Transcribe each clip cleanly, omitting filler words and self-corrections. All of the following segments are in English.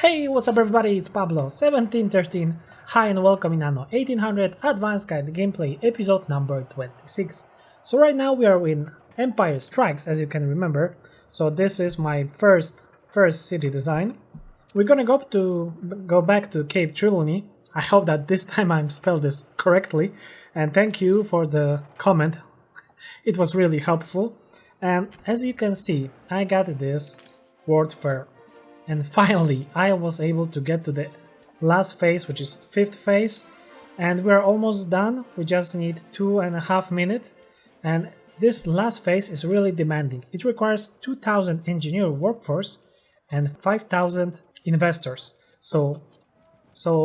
Hey, what's up everybody, it's Pablo1713. Hi and welcome in Anno 1800 Advanced Guide Gameplay episode number 26. So right now we are in Empire Strikes, as you can remember. So this is my first city design. We're gonna go back to Cape Trelawney. I hope that this time I spelled this correctly. And thank you for the comment. It was really helpful. And as you can see, I got this World Fair. And finally, I was able to get to the last phase, which is 5th phase. And we're almost done. We just need 2.5 minutes. And this last phase is really demanding. It requires 2,000 engineer workforce and 5,000 investors. So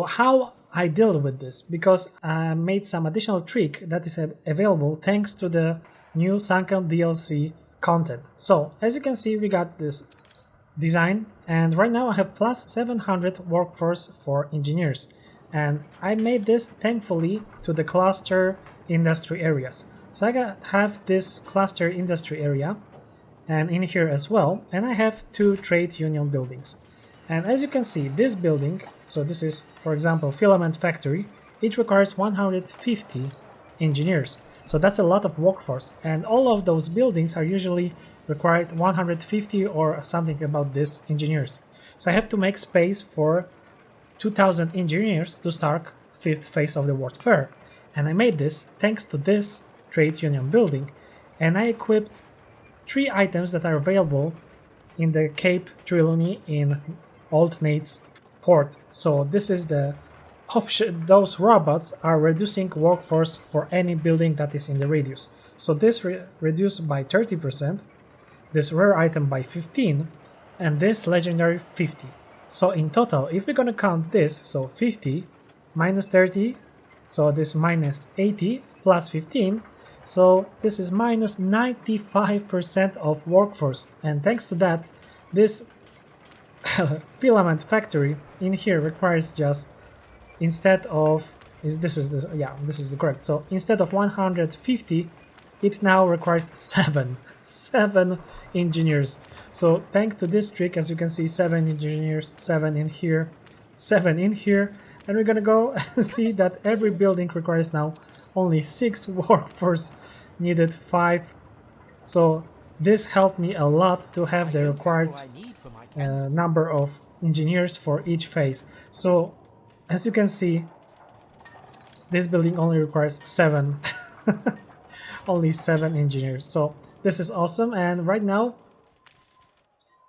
how I deal with this? Because I made some additional trick that is available thanks to the new Sunken DLC content. So as you can see, we got this design, and right now I have plus 700 workforce for engineers, and I made this thankfully to the cluster industry areas. So I have this cluster industry area and in here as well, and I have 2 trade union buildings. And as you can see, this building, so this is for example filament factory, it requires 150 engineers, so that's a lot of workforce, and all of those buildings are usually required 150 or something about this engineers. So I have to make space for 2,000 engineers to start 5th phase of the World Fair. And I made this thanks to this trade union building, and I equipped 3 items that are available in the Cape Trelawney in Old Nate's port. So this is the option. Those robots are reducing workforce for any building that is in the radius. So this reduced by 30%. This rare item by 15, and this legendary 50. So in total, if we're gonna count this, so 50 minus 30, so this minus 80 plus 15, so this is minus 95% of workforce. And thanks to that, this filament factory in here requires just, instead of, this is the correct. So instead of 150, it now requires 7 engineers. So thanks to this trick, as you can see, 7 engineers, 7 in here, 7 in here, and we're gonna go and see that every building requires now only 6 workforce, needed 5. So this helped me a lot to have the required number of engineers for each phase. So as you can see, this building only requires 7 only 7 engineers. So this is awesome, and right now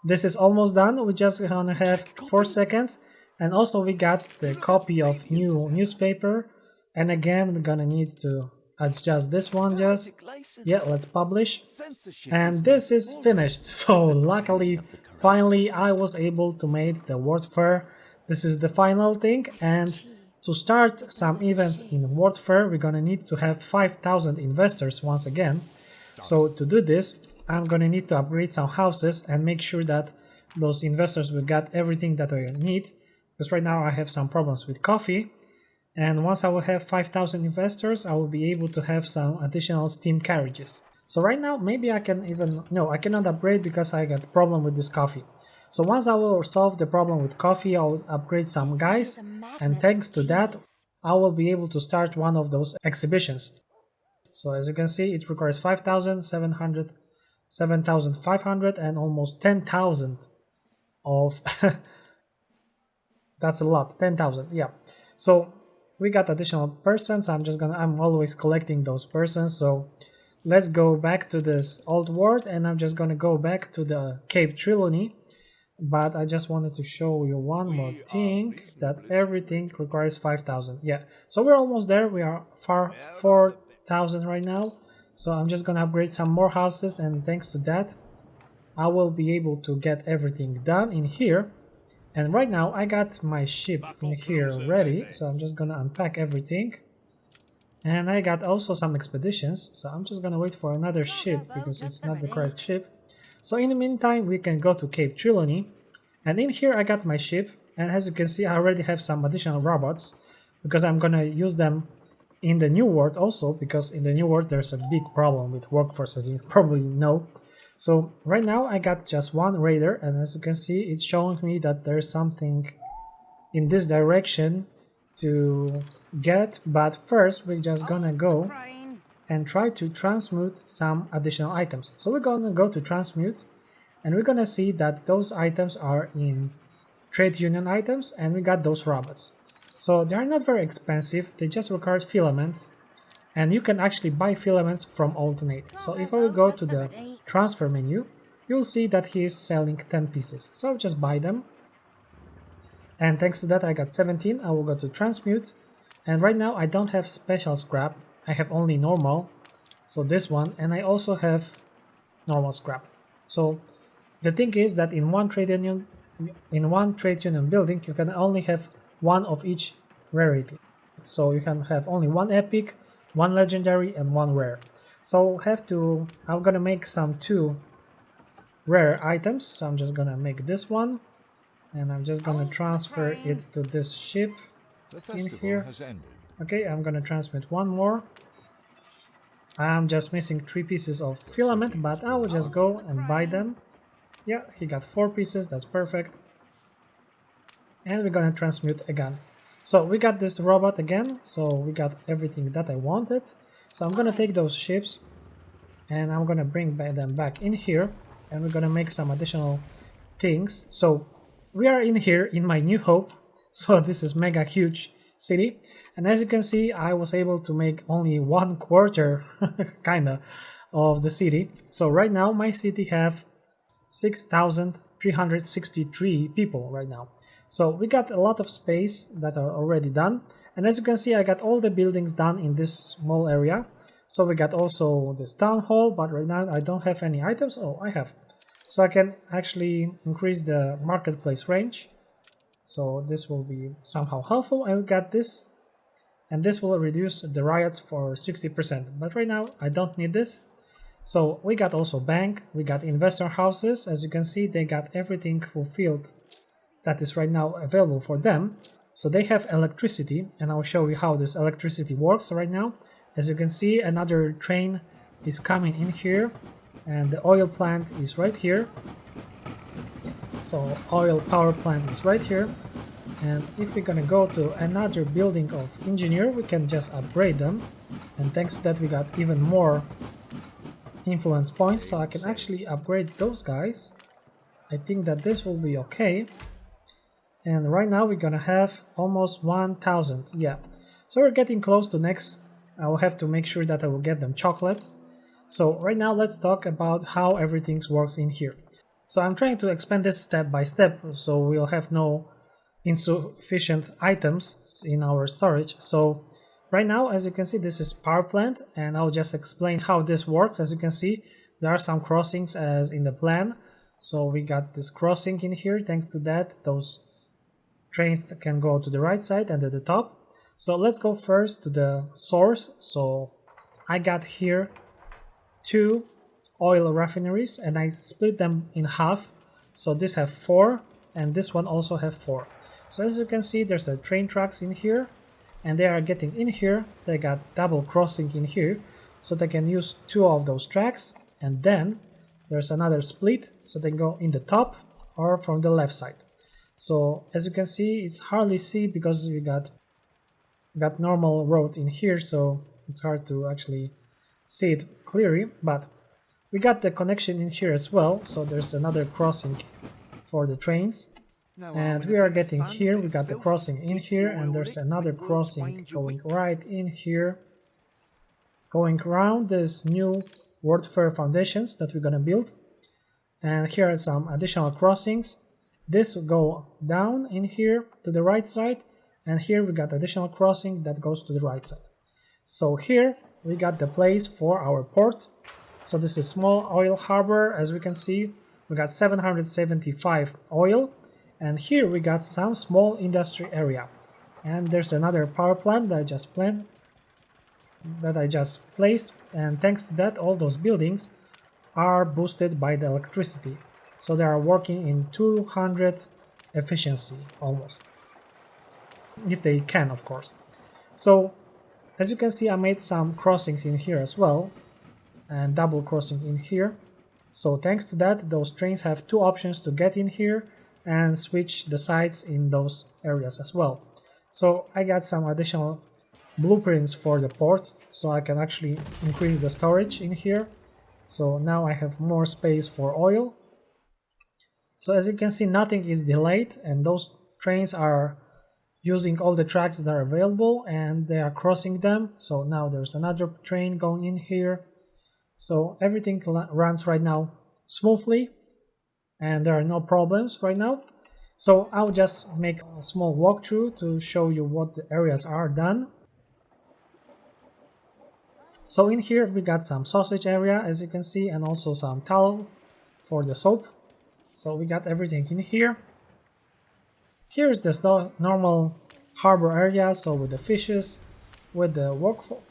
this is almost done. We just gonna have 4 seconds, and also we got the copy of new newspaper, and again we're gonna need to adjust this one. Just let's publish, and this is finished. So luckily, finally I was able to make the World Fair. This is the final thing, and to start some events in World Fair we're gonna need to have 5,000 investors once again. So to do this, I'm gonna need to upgrade some houses and make sure that those investors will get everything that I need, because right now I have some problems with coffee. And once I will have 5,000 investors, I will be able to have some additional steam carriages. So right now maybe I can even, no, I cannot upgrade because I got a problem with this coffee. So once I will solve the problem with coffee, I'll upgrade some guys, and thanks to that I will be able to start one of those exhibitions. So as you can see, it requires 5,700, 7,500, and almost 10,000 of that's a lot, 10,000, yeah. So we got additional persons. I'm always collecting those persons. So let's go back to this old world, and I'm just gonna go back to the Cape Trelawney. But I just wanted to show you one more thing, that everything requires 5,000. Yeah, so we're almost there. We are 4,000 right now. So I'm just gonna upgrade some more houses, and thanks to that I will be able to get everything done in here. And right now I got my ship in here ready, so I'm just gonna unpack everything. And I got also some expeditions, so I'm just gonna wait for another ship because it's not the correct ship. So in the meantime we can go to Cape Trelawney, and in here I got my ship, and as you can see I already have some additional robots because I'm gonna use them in the new world also, because in the new world there's a big problem with workforce, as you probably know. So right now I got just one raider, and as you can see it's showing me that there's something in this direction to get, but first we're just gonna go and try to transmute some additional items. So we're gonna go to transmute, and we're gonna see that those items are in trade union items, and we got those robots. So they are not very expensive, they just require filaments, and you can actually buy filaments from Alternate. So if I will go to the transfer menu, you'll see that he is selling 10 pieces. So I'll just buy them. And thanks to that I got 17. I will go to transmute. And right now I don't have special scrap. I have only normal. So this one. And I also have normal scrap. So the thing is that in one trade union building you can only have one of each rarity. So you can have only one epic, one legendary, and one rare. So I'm gonna make some 2 rare items. So I'm just gonna make this one, and I'm just gonna transfer it to this ship in here. Okay, I'm gonna transmit one more. I'm just missing 3 pieces of filament, but I will just go and buy them. Yeah, he got 4 pieces, that's perfect. And we're gonna transmute again. So we got this robot again, so we got everything that I wanted. So I'm gonna take those ships and I'm gonna bring them back in here, and we're gonna make some additional things. So we are in here in my New Hope, so this is mega huge city, and as you can see I was able to make only 1/4 kinda of the city. So right now my city have 6,363 people right now. So we got a lot of space that are already done, and as you can see I got all the buildings done in this small area. So we got also this town hall, but right now I don't have any items. Oh, I have. So I can actually increase the marketplace range. So this will be somehow helpful. And we got this, and this will reduce the riots for 60%. But right now I don't need this. So we got also bank, we got investor houses. As you can see they got everything fulfilled that is right now available for them. So they have electricity, and I'll show you how this electricity works right now. As you can see, another train is coming in here, and the oil plant is right here. So oil power plant is right here, and if we're gonna go to another building of engineer, we can just upgrade them, and thanks to that we got even more influence points, so I can actually upgrade those guys. I think that this will be okay. And right now we're gonna have almost 1,000. Yeah, so we're getting close to next. I will have to make sure that I will get them chocolate. So right now let's talk about how everything works in here. So I'm trying to expand this step by step, so we'll have no insufficient items in our storage. So right now, as you can see, this is power plant, and I'll just explain how this works. As you can see, there are some crossings as in the plan. So we got this crossing in here. Thanks to that, those trains can go to the right side and to the top. So let's go first to the source. So I got here 2 oil refineries, and I split them in half. So this have 4, and this one also have 4. So as you can see, there's a train tracks in here, and they are getting in here. They got double crossing in here, so they can use 2 of those tracks. And then there's another split, so they can go in the top or from the left side. So as you can see, it's hardly see because we got normal road in here, so it's hard to actually see it clearly, but we got the connection in here as well. So there's another crossing for the trains, and we are getting here. We got the crossing in here, and there's another crossing going right in here, going around this new World Fair foundations that we're gonna build. And here are some additional crossings. This will go down in here to the right side, and here we got additional crossing that goes to the right side. So here we got the place for our port. So this is small oil harbor. As we can see, we got 775 oil, and here we got some small industry area, and there's another power plant that I just placed, and thanks to that all those buildings are boosted by the electricity, so they are working in 200 efficiency almost, if they can, of course. So as you can see, I made some crossings in here as well, and double crossing in here. So thanks to that, those trains have 2 options to get in here. and switch the sides in those areas as well. So I got some additional blueprints for the port, so I can actually increase the storage in here. So now I have more space for oil. So as you can see, nothing is delayed, and those trains are using all the tracks that are available and they are crossing them. So now there's another train going in here. So everything runs right now smoothly and there are no problems right now. So I'll just make a small walkthrough to show you what the areas are done. So in here we got some sausage area, as you can see, and also some tallow for the soap. So we got everything in here. Here's the normal harbor area, so with the fishes, with the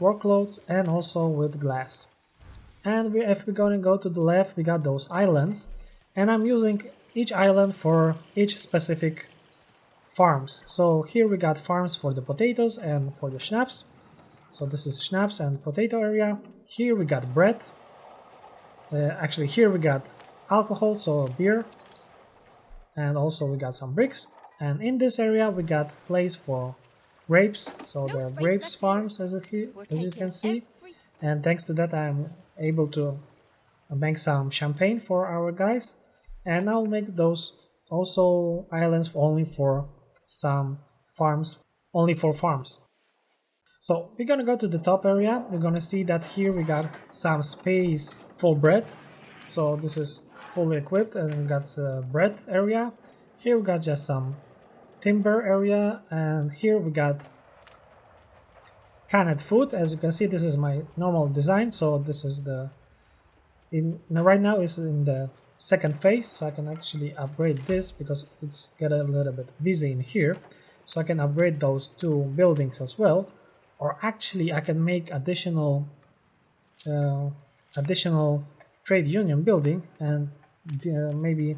workloads, and also with glass. And if we're going to go to the left, we got those islands, and I'm using each island for each specific farms. So here we got farms for the potatoes and for the schnapps. So this is schnapps and potato area. Here we got bread. Actually here we got alcohol, so beer, and also we got some bricks. And in this area we got place for grapes, so there are grapes farms as you can see. And thanks to that I'm able to make some champagne for our guys. And I'll make those also islands only for some farms, only for farms. So we're gonna go to the top area. We're gonna see that here we got some space for bread. So this is fully equipped, and we got the bread area. Here we got just some timber area, and here we got canned food. As you can see, this is my normal design, so this is right now is in the second phase, so I can actually upgrade this because it's get a little bit busy in here, so I can upgrade those two buildings as well. Or actually I can make additional trade union building and maybe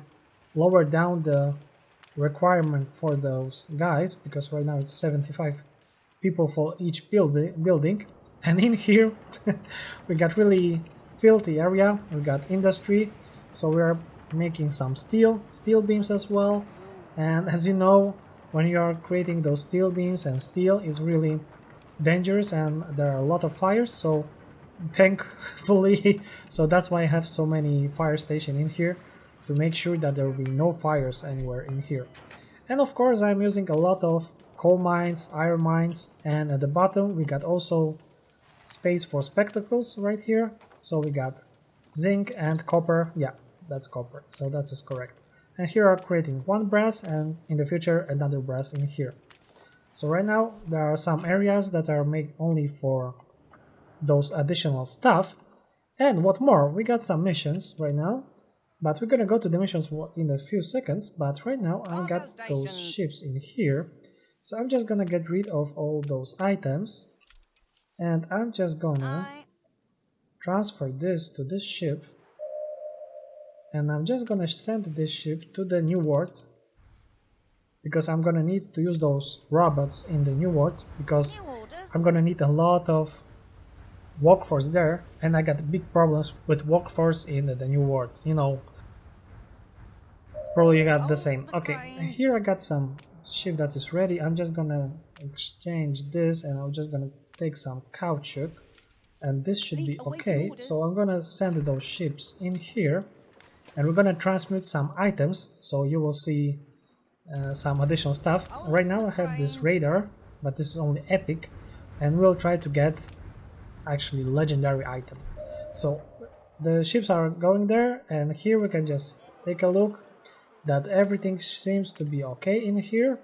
lower down the requirement for those guys, because right now it's 75 people for each building. And in here we got really filthy area. We got industry, so we are making some steel beams as well. And as you know, when you are creating those steel beams, and steel is really dangerous and there are a lot of fires, so thankfully so that's why I have so many fire stations in here, to make sure that there will be no fires anywhere in here. And of course I'm using a lot of coal mines, iron mines, and at the bottom we got also space for spectacles right here. So we got zinc and copper. Yeah, that's copper, so that is correct. And here I'm creating one brass, and in the future another brass in here. So right now there are some areas that are made only for those additional stuff. And what more, we got some missions right now, but we're gonna go to the missions in a few seconds. But right now I got those ships in here, so I'm just gonna get rid of all those items, and I'm just gonna transfer this to this ship, and I'm just gonna send this ship to the new world, because I'm gonna need to use those robots in the new world, because I'm gonna need a lot of workforce there, and I got big problems with workforce in the new world, you know. Probably you got the same. Okay, and here I got some ship that is ready. I'm just gonna exchange this, and I'm just gonna take some caoutchouc, and this should be okay. So I'm gonna send those ships in here, and we're gonna transmute some items, so you will see some additional stuff. Right now I have this radar, but this is only epic, and we'll try to get actually legendary item. So the ships are going there, and here we can just take a look that everything seems to be okay in here.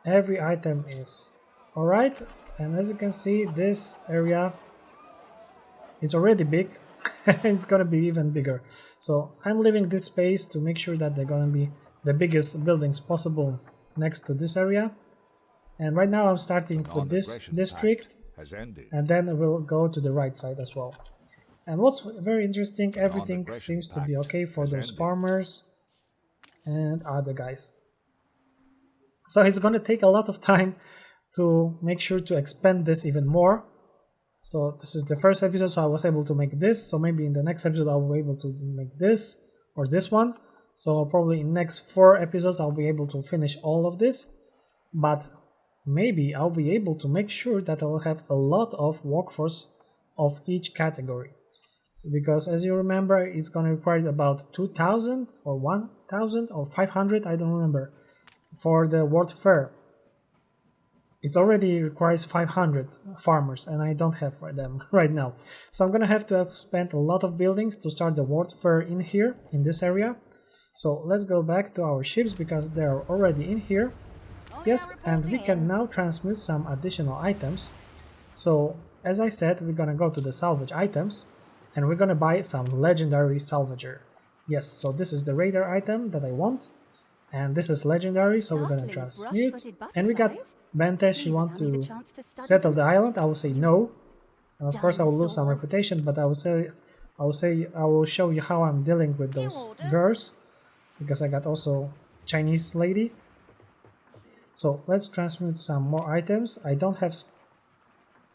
Every item is alright, and as you can see, this area is already big. It's gonna be even bigger, so I'm leaving this space to make sure that they're gonna be the biggest buildings possible next to this area. And right now I'm starting with this district, and then we'll go to the right side as well. And what's very interesting, everything seems to be okay for those farmers and other guys. So it's gonna take a lot of time to make sure to expand this even more. So this is the first episode, so I was able to make this, so maybe in the next episode I will be able to make this or this one. So probably in next 4 episodes I'll be able to finish all of this, but maybe I'll be able to make sure that I will have a lot of workforce of each category. So because as you remember, it's gonna require about 2,000 or 1,000 or 500, I don't remember, for the World Fair. It already requires 500 farmers and I don't have them right now. So I'm gonna have to spend a lot of buildings to start the World Fair in here, in this area. So let's go back to our ships because they're already in here. Yes, and we can now transmute some additional items. So as I said, we're gonna go to the salvage items and we're gonna buy some legendary salvager. Yes, so this is the radar item that I want. And this is legendary, so we're gonna transmute. And we got Bente, she wants to settle the island. I will say no. And of course I will lose some reputation, but I will show you how I'm dealing with those girls. Because I got also Chinese lady. So let's transmute some more items. I don't have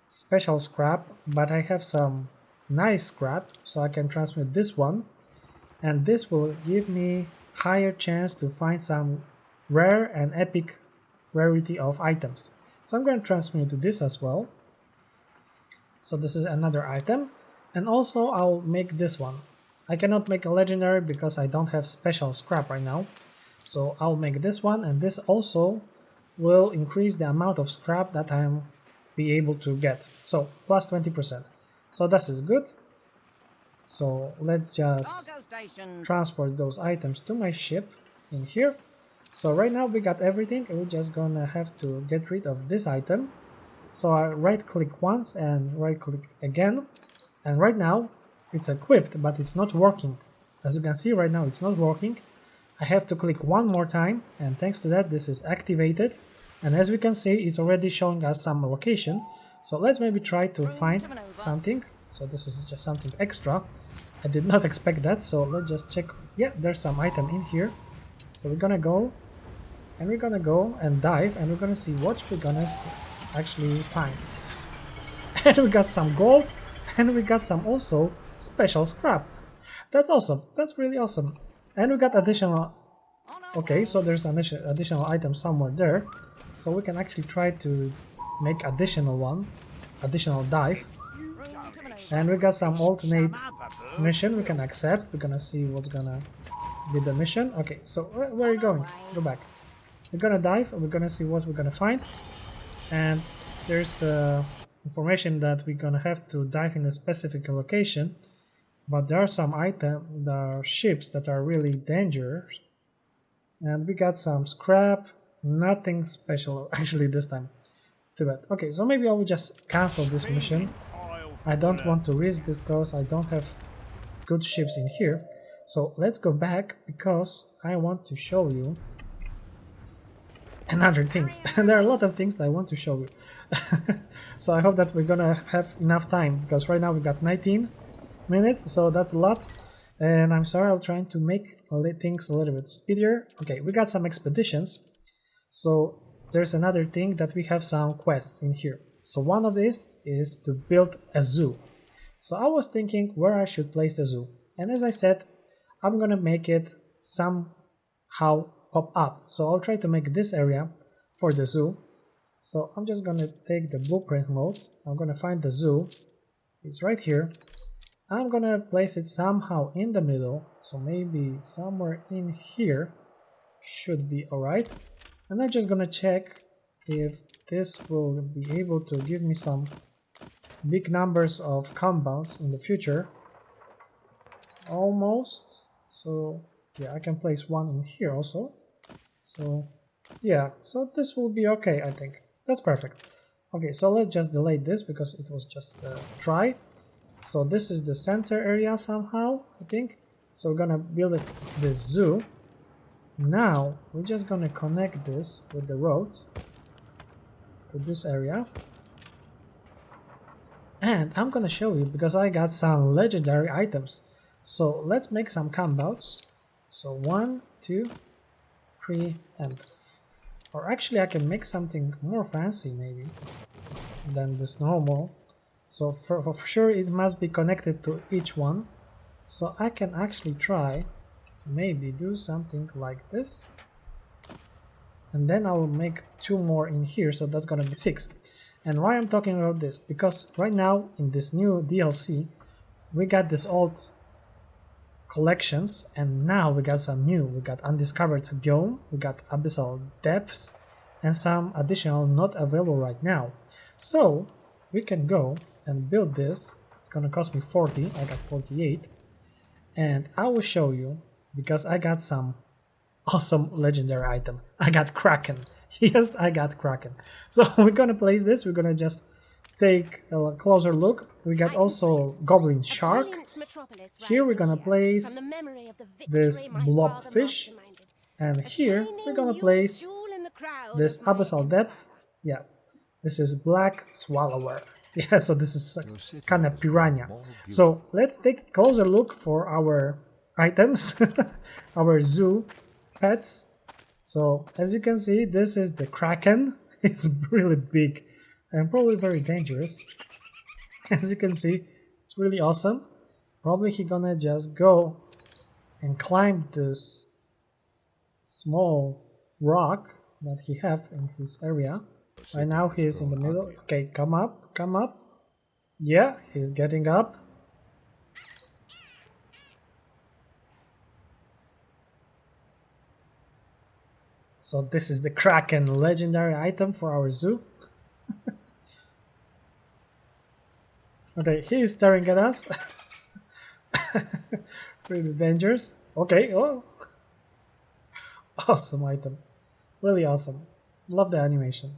special scrap, but I have some nice scrap, so I can transmute this one. And this will give me higher chance to find some rare and epic rarity of items. So I'm going to transmute this as well. So this is another item. And also I'll make this one. I cannot make a legendary because I don't have special scrap right now. So I'll make this one, and this also will increase the amount of scrap that I'm be able to get. So plus 20%. So this is good. So let's just transport those items to my ship in here. So right now we got everything, and we're just gonna have to get rid of this item. So I right click once and right click again, and right now it's equipped, but it's not working. As you can see right now it's not working. I have to click one more time, and thanks to that this is activated, and as we can see it's already showing us some location. So let's maybe try to find something. So this is just something extra. I did not expect that, so let's just check. Yeah, there's some item in here. So we're gonna go and dive, and we're gonna see what we're gonna actually find. And we got some gold, and we got some also special scrap. That's awesome. That's really awesome. And we got additional. Okay, so there's an additional item somewhere there. So we can actually try to make additional dive. And we got some alternate mission we can accept. We're gonna see what's gonna be the mission. Okay, so where are you going? Go back. We're gonna dive and we're gonna see what we're gonna find. And there's information that we're gonna have to dive in a specific location. But there are some ships that are really dangerous. And we got some scrap. Nothing special actually this time. Too bad. Okay, so maybe I will just cancel this mission. I don't want to risk because I don't have good ships in here. So let's go back because I want to show you another things. And there are a lot of things that I want to show you. So I hope that we're gonna have enough time because right now we got 19 minutes, so that's a lot. And I'm sorry, I'm trying to make things a little bit speedier. Okay, we got some expeditions. So there's another thing that we have some quests in here. So one of these is to build a zoo. So I was thinking where I should place the zoo. And as I said, I'm gonna make it somehow pop up. So I'll try to make this area for the zoo. So I'm just gonna take the blueprint mode. I'm gonna find the zoo. It's right here. I'm gonna place it somehow in the middle. So maybe somewhere in here should be alright. And I'm just gonna check if this will be able to give me some big numbers of compounds in the future. Almost. So yeah, I can place one in here also. So yeah, so this will be okay, I think. That's perfect. Okay, so let's just delete this because it was just a try. So this is the center area somehow, I think. So we're gonna build this zoo. Now we're just gonna connect this with the road to this area. And I'm gonna show you because I got some legendary items. So let's make some compounds. So 1, 2, 3, and or actually I can make something more fancy maybe than this normal. So for sure it must be connected to each one. So I can actually try maybe do something like this. And then I will make 2 more in here, so that's gonna be 6. And why I'm talking about this? Because right now in this new DLC we got this old collections, and now we got some new. We got undiscovered biome, we got abyssal depths, and some additional not available right now. So we can go and build this. It's gonna cost me 40. I got 48, and I will show you because I got some awesome legendary item. I got Kraken. Yes, I got Kraken. So we're gonna place this. We're gonna just take a closer look. We got also Goblin Shark. Here we're gonna place this blobfish, and here we're gonna place this abyssal depth. Yeah, this is black swallower. Yeah, so this is kind of piranha. So let's take a closer look for our items, our zoo pets. So as you can see, this is the Kraken. It's really big and probably very dangerous. As you can see, it's really awesome. Probably he gonna just go and climb this small rock that he have in his area. Right now he is in the middle. Okay, come up, come up. Yeah, he's getting up. So this is the Kraken legendary item for our zoo. Okay, he is staring at us. Really dangerous. Okay, oh. Awesome item. Really awesome. Love the animation.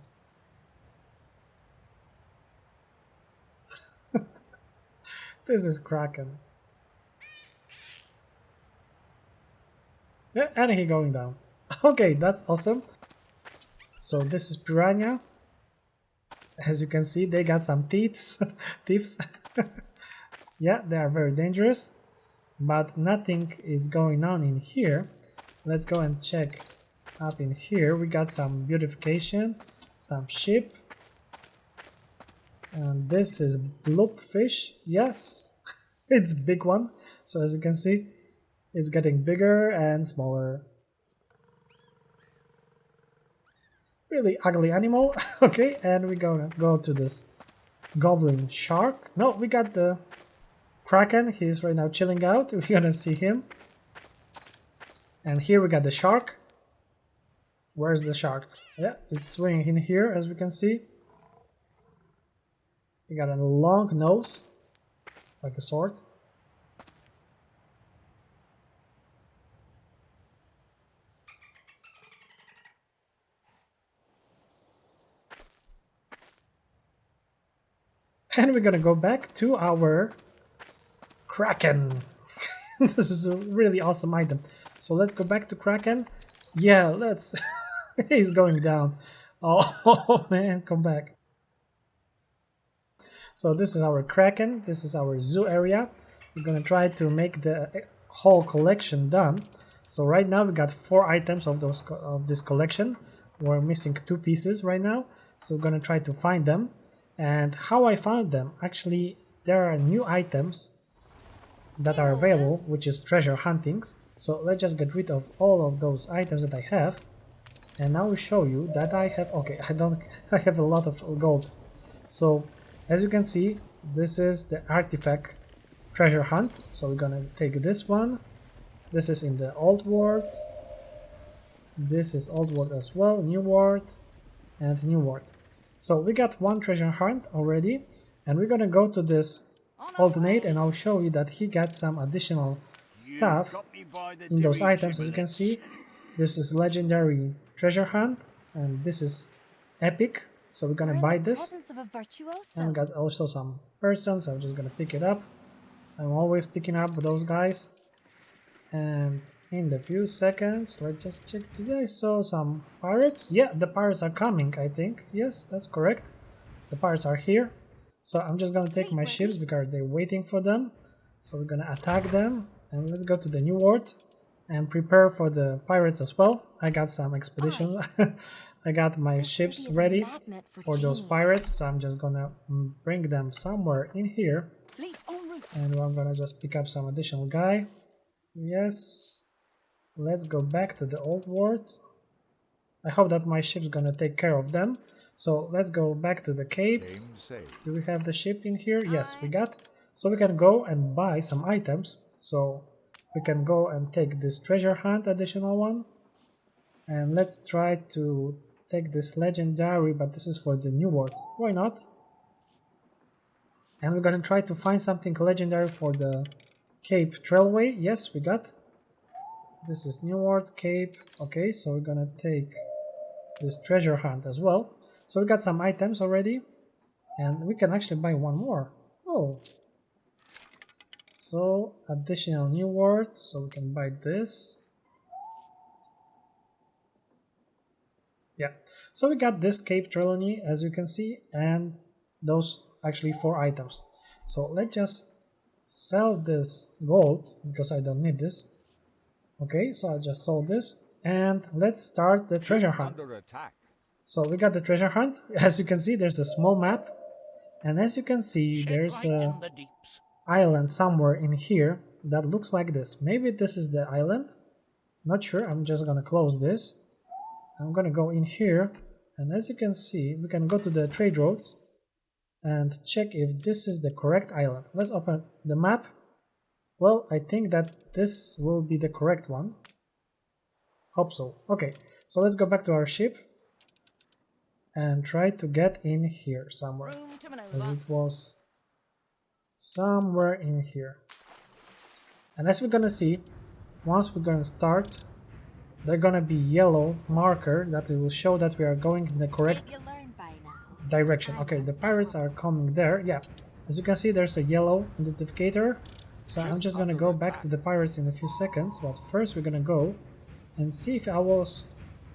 This is Kraken. Yeah, and he going down. Okay, that's awesome. So this is Piranha. As you can see, they got some thieves. Thieves. Yeah, they are very dangerous. But nothing is going on in here. Let's go and check up in here. We got some beautification, some sheep. And this is bloopfish. Yes, it's a big one. So as you can see, it's getting bigger and smaller. Really ugly animal. Okay, and we're gonna go to this goblin shark. No, we got the Kraken. He's right now chilling out. We're gonna see him. And here we got the shark. Where's the shark? Yeah, it's swinging in here, as we can see. We got a long nose, like a sword. And we're gonna go back to our Kraken. This is a really awesome item. So let's go back to Kraken. Yeah, let's... He's going down. Oh man, come back. So this is our Kraken. This is our zoo area. We're gonna try to make the whole collection done. So right now we got 4 items of this collection. We're missing 2 pieces right now. So we're gonna try to find them. And how I found them, actually there are new items that are available, which is treasure huntings. So let's just get rid of all of those items that I have, and now we show you that I have, okay, I have a lot of gold. So as you can see, this is the artifact treasure hunt. So we're gonna take this one. This is in the old world, this is old world as well, new world, and new world. So we got 1 treasure hunt already, and we're gonna go to this alternate, and I'll show you that he got some additional stuff in those items. As you can see, this is legendary treasure hunt, and this is epic. So we're gonna buy this, and got also some persons. So I'm just gonna pick it up. I'm always picking up those guys. And in the few seconds, let's just check. Did I saw some pirates? Yeah, the pirates are coming, I think. Yes, that's correct. The pirates are here. So I'm just gonna take my ships because they're waiting for them. So we're gonna attack them, and let's go to the new world and prepare for the pirates as well. I got some expeditions. I got my ships ready for those pirates, so I'm just gonna bring them somewhere in here, and I'm gonna just pick up some additional guy. Yes, let's go back to the old world. I hope that my ship's gonna take care of them. So let's go back to the cave. Do we have the ship in here? Yes, we got. So we can go and buy some items. So we can go and take this treasure hunt additional one. And let's try to take this legendary, but this is for the new world. Why not? And we're gonna try to find something legendary for the Cape Trailway. Yes, we got. This is New World, Cape. Okay, so we're gonna take this treasure hunt as well. So we got some items already. And we can actually buy one more. Oh. So, additional New World. So we can buy this. Yeah. So we got this Cape Trailway, as you can see. And those actually 4 items. So let's just sell this gold because I don't need this. Okay, so I just sold this and let's start the treasure hunt. So we got the treasure hunt. As you can see, there's a small map, and as you can see, there's a island somewhere in here that looks like this. Maybe this is the island. Not sure. I'm just gonna close this. I'm gonna go in here, and as you can see, we can go to the trade roads and check if this is the correct island. Let's open the map. Well, I think that this will be the correct one. Hope so. Okay, so let's go back to our ship and try to get in here somewhere. As it was somewhere in here. And as we're gonna see, once we're gonna start, there's gonna be yellow marker that will show that we are going in the correct direction. Okay, the pirates are coming there. Yeah, as you can see, there's a yellow identificator. So I'm just gonna go back to the pirates in a few seconds, but first we're gonna go and see if I was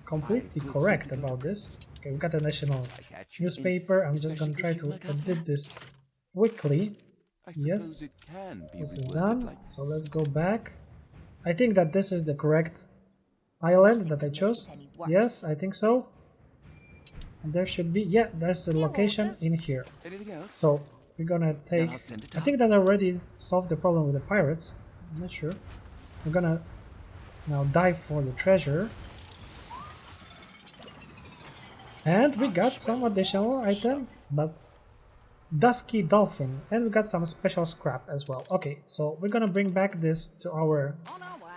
completely correct about this. Okay, we got a national newspaper. I'm just gonna try to edit this quickly. Yes, this is done. So let's go back. I think that this is the correct island that I chose. Yes, I think so. And there should be, yeah, there's the location in here. So we're gonna take, I think that I already solved the problem with the pirates. I'm not sure. We're gonna now dive for the treasure. And we got some additional item, but Dusky Dolphin, and we got some special scrap as well. Okay, so we're gonna bring back this to our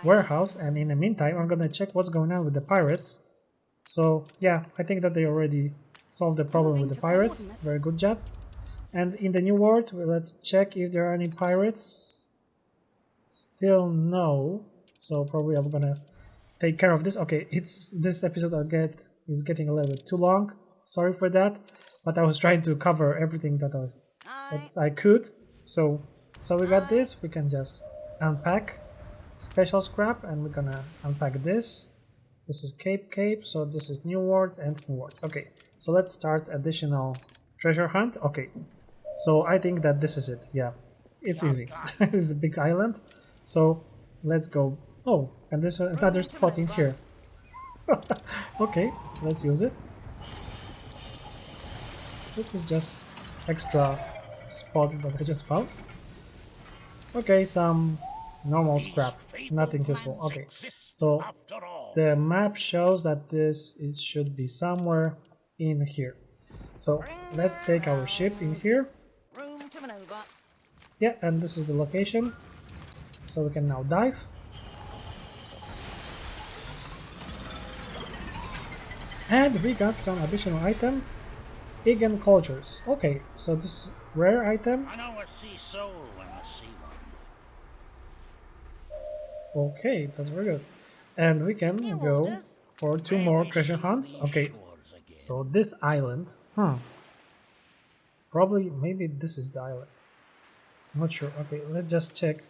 warehouse, and in the meantime I'm gonna check what's going on with the pirates. So yeah, I think that they already solved the problem with the pirates. Very good job. And in the new world, let's check if there are any pirates. Still no. So probably I'm gonna take care of this. Okay, this episode is getting a little bit too long. Sorry for that, but I was trying to cover everything that I could. So we got this. We can just unpack special scrap, and we're gonna unpack this. This is Cape, so this is New World and New World. Okay, so let's start additional treasure hunt. Okay, so I think that this is it. Yeah, it's easy. It's a big island. So let's go. Oh, and there's another spot in here. Okay, let's use it. This is just extra spot that I just found. Okay, some normal scrap, nothing useful. Okay, so the map shows that it should be somewhere in here. So let's take our ship in here. Yeah, and this is the location. So we can now dive. And we got some additional item. Vegan cultures. Okay, so this is rare item. I know a sea soul when I see one. Okay, that's very good. And we can go for 2 more treasure hunts. Okay, so this island. Probably, maybe this is the island. I'm not sure. Okay, let's just check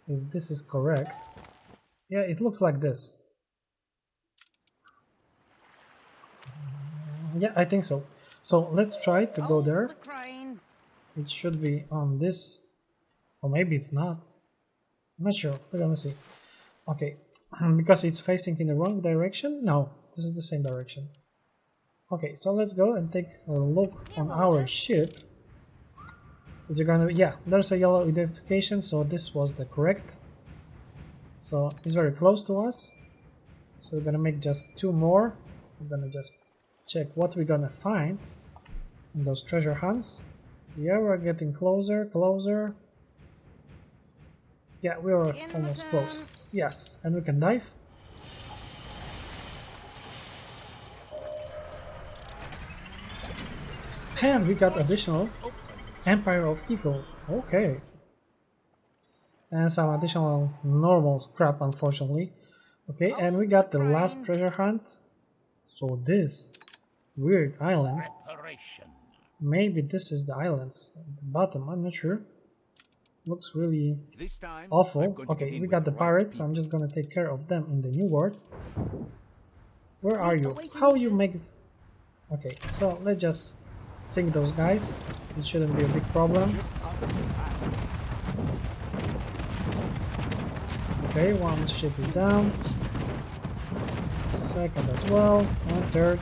if this is correct. Yeah, it looks like this. Yeah, I think so. So let's try to go there. It should be on this, or maybe it's not. I'm not sure. We're gonna see. Okay, because it's facing in the wrong direction. No, this is the same direction. Okay, so let's go and take a look on our ship. Is it gonna? Yeah, there's a yellow identification, so this was the correct So he's very close to us. So we're gonna make just 2 more. We're gonna just check what we're gonna find in those treasure hunts. Yeah, we're getting closer, closer. Yeah, we are almost close. Yes, and we can dive. And we got additional Empire of Eagle. Okay. And some additional normal scrap, unfortunately. Okay, and we got the last treasure hunt. So this weird island. Preparation. Maybe this is the islands at the bottom, I'm not sure. Looks really This time, awful. Okay, we got the pirates. I'm just gonna take care of them in the new world. Where are you? How you make it? Okay, so let's just sink those guys. It shouldn't be a big problem. Okay, one ship is down. Second as well. And third.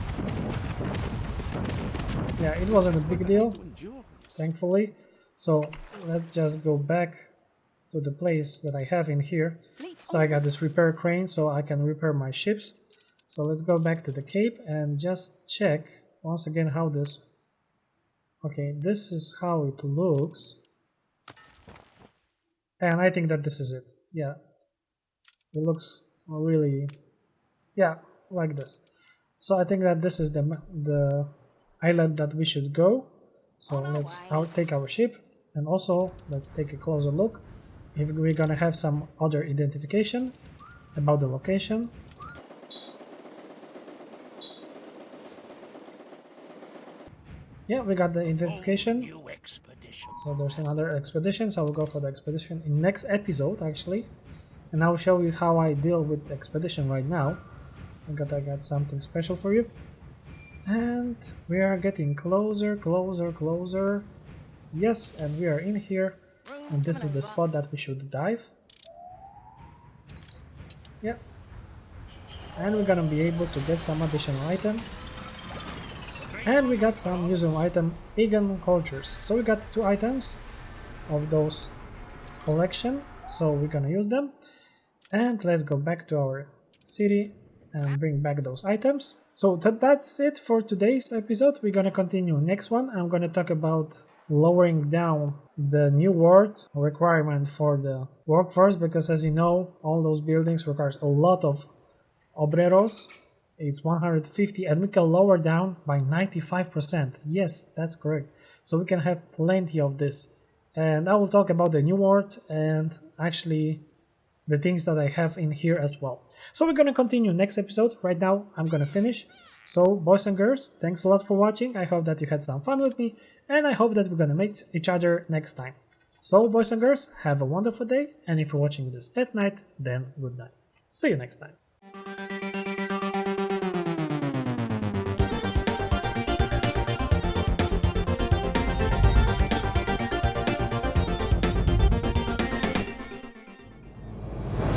Yeah, it wasn't a big deal, thankfully. So let's just go back to the place that I have in here. So I got this repair crane so I can repair my ships. So let's go back to the cape and just check once again how this... Okay, this is how it looks. And I think that this is it. Yeah. It looks really... Yeah, like this. So I think that this is the island that we should go. So let's take our ship. And also, let's take a closer look if we're gonna have some other identification about the location. Yeah, we got the identification. New expedition. So there's another expedition, so I will go for the expedition in next episode actually. And I'll show you how I deal with the expedition right now. I got something special for you. And we are getting closer, closer, closer. Yes, and we are in here, and this is the spot that we should dive. Yeah. And we're gonna be able to get some additional item. And we got some usable item, pagan cultures. So we got 2 items of those collection, so we're gonna use them. And let's go back to our city and bring back those items. So that's it for today's episode. We're gonna continue next one. I'm gonna talk about lowering down the new world requirement for the workforce, because as you know, all those buildings requires a lot of obreros. It's 150 and we can lower down by 95%. Yes, that's correct. So we can have plenty of this. And I will talk about the new world and actually the things that I have in here as well. So we're gonna continue next episode. Right now I'm gonna finish. So boys and girls, thanks a lot for watching. I hope that you had some fun with me, and I hope that we're gonna meet each other next time. So boys and girls, have a wonderful day, and if you're watching this at night, then good night. See you next time.